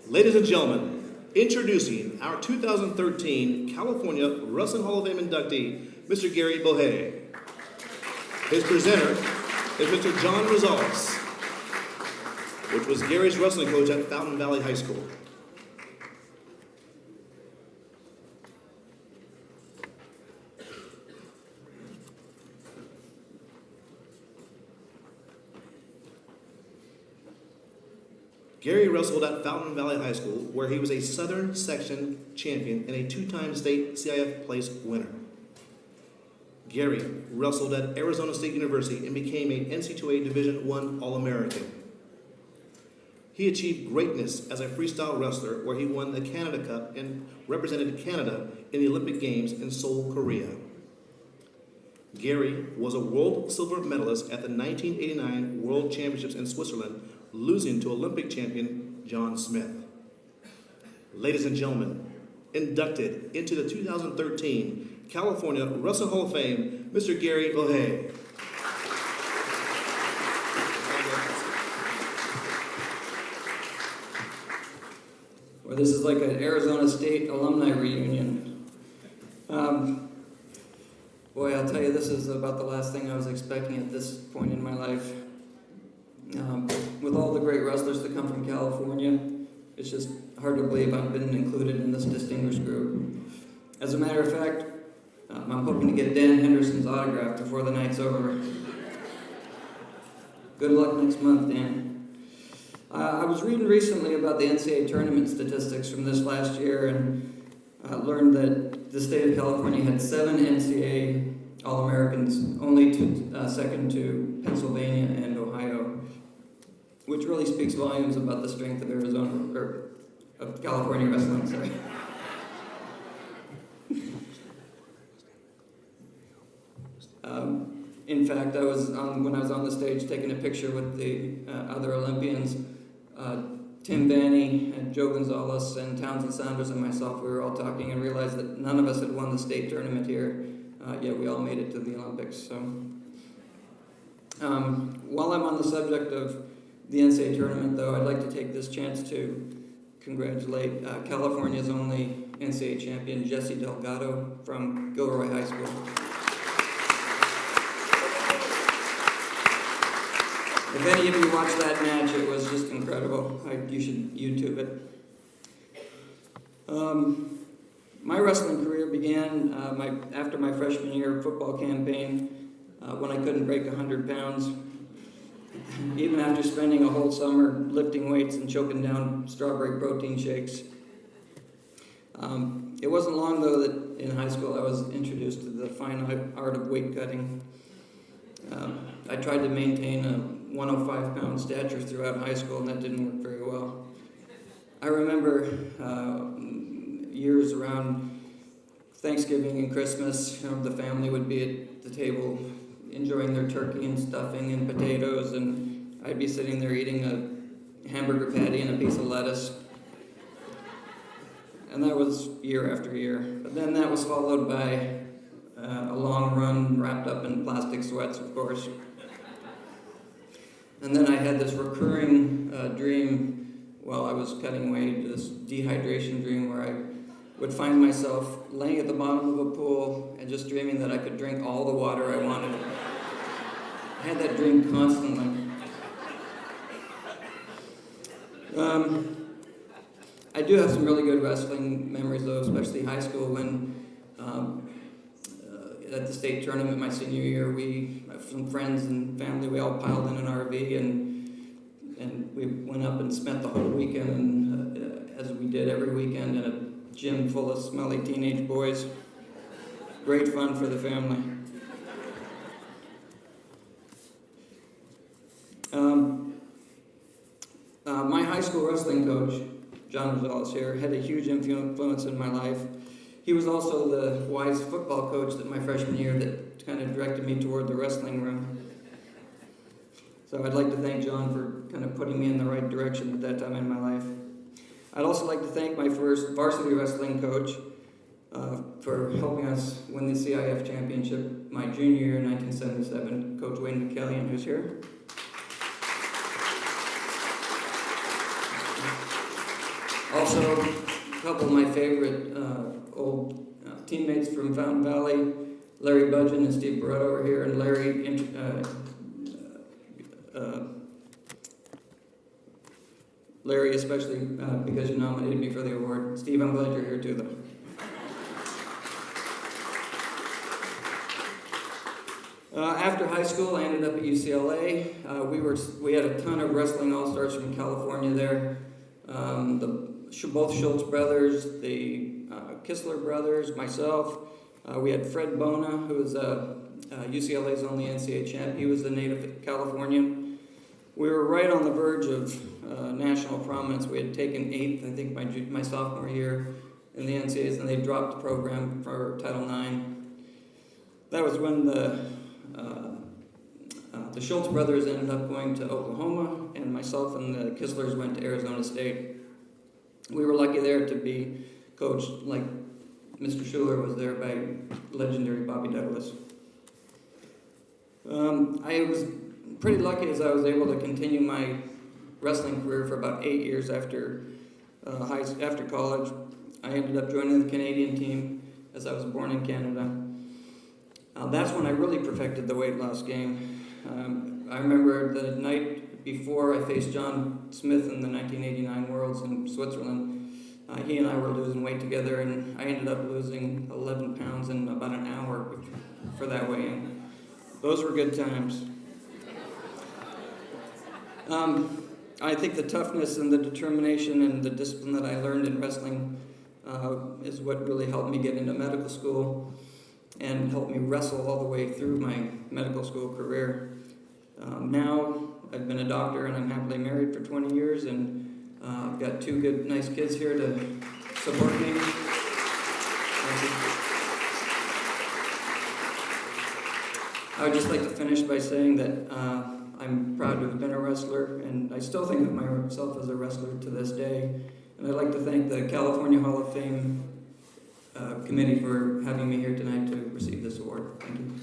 Ladies and gentlemen, introducing our 2013 California Wrestling Hall of Fame inductee, Mr. Gary Bohay. His presenter is Mr. John Rosales, which was Gary's wrestling coach at Fountain Valley High School. Gary wrestled at Fountain Valley High School, where he was a Southern Section champion and a two-time state CIF place winner. Gary wrestled at Arizona State University and became a NCAA Division I All-American. He achieved greatness as a freestyle wrestler, where he won the Canada Cup and represented Canada in the Olympic Games in Seoul, Korea. Gary was a world silver medalist at the 1989 World Championships in Switzerland, losing to Olympic champion John Smith. Ladies and gentlemen, inducted into the 2013 California Wrestling Hall of Fame, Mr. Gary Bohay. Well, this is like an Arizona State alumni reunion. Boy, I'll tell you, this is about the last thing I was expecting at this point in my life. With all the great wrestlers that come from California, it's just hard to believe I've been included in this distinguished group. As a matter of fact, I'm hoping to get Dan Henderson's autograph before the night's over. Good luck next month, Dan. I was reading recently about the NCAA tournament statistics from this last year and learned that the state of California had 7 NCAA All-Americans, only second to Pennsylvania and Ohio, which really speaks volumes about the strength of of California wrestling. Sorry. In fact, when I was on the stage taking a picture with the other Olympians, Tim Vanny and Joe Gonzalez and Townsend Saunders and myself, we were all talking and realized that none of us had won the state tournament here, yet we all made it to the Olympics. So, while I'm on the subject of the NCAA tournament, though, I'd like to take this chance to congratulate California's only NCAA champion, Jesse Delgado from Gilroy High School. If any of you watched that match, it was just incredible. You should YouTube it. My wrestling career began after my freshman year football campaign when I couldn't break 100 pounds. Even after spending a whole summer lifting weights and choking down strawberry protein shakes. It wasn't long, though, that in high school I was introduced to the fine art of weight cutting. I tried to maintain a 105-pound stature throughout high school, and that didn't work very well. I remember years around Thanksgiving and Christmas, the family would be at the table enjoying their turkey and stuffing and potatoes, and I'd be sitting there eating a hamburger patty and a piece of lettuce. And that was year after year. But then that was followed by a long run wrapped up in plastic sweats, of course. And then I had this recurring dream while I was cutting weight, this dehydration dream where I would find myself laying at the bottom of a pool and just dreaming that I could drink all the water I wanted. I had that dream constantly. I do have some really good wrestling memories, though, especially high school when at the state tournament my senior year, some friends and family, we all piled in an RV and we went up and spent the whole weekend, as we did every weekend, in a gym full of smelly teenage boys. Great fun for the family. My high school wrestling coach, John Rosales here, had a huge influence in my life. He was also the wise football coach that my freshman year that kind of directed me toward the wrestling room. So I'd like to thank John for kind of putting me in the right direction at that time in my life. I'd also like to thank my first varsity wrestling coach for helping us win the CIF championship my junior year in 1977, Coach Wayne McKellion, who's here. Also, a couple of my favorite old teammates from Fountain Valley, Larry Budgeon and Steve Barrett over here, and Larry especially because you nominated me for the award. Steve, I'm glad you're here too, though. After high school, I ended up at UCLA. We had a ton of wrestling all-stars from California there. Both Schultz brothers, the Kistler brothers, myself. We had Fred Bona, who was UCLA's only NCAA champ. He was a native Californian. We were right on the verge of national prominence. We had taken 8th, I think, my sophomore year in the NCAAs, and they dropped the program for Title IX. That was when the Schultz brothers ended up going to Oklahoma, and myself and the Kistlers went to Arizona State. We were lucky there to be coached like Mr. Schuler was there by legendary Bobby Douglas. I was pretty lucky as I was able to continue my wrestling career for about 8 years after college. I ended up joining the Canadian team as I was born in Canada. That's when I really perfected the weight loss game. I remember the night before I faced John Smith in the 1989 Worlds in Switzerland. He and I were losing weight together, and I ended up losing 11 pounds in about an hour for that weigh-in. Those were good times. I think the toughness and the determination and the discipline that I learned in wrestling is what really helped me get into medical school and helped me wrestle all the way through my medical school career. Now, I've been a doctor and I'm happily married for 20 years, and I've got 2 good, nice kids here to support me. I would just like to finish by saying that I'm proud to have been a wrestler, and I still think of myself as a wrestler to this day. And I'd like to thank the California Hall of Fame committee for having me here tonight to receive this award. Thank you.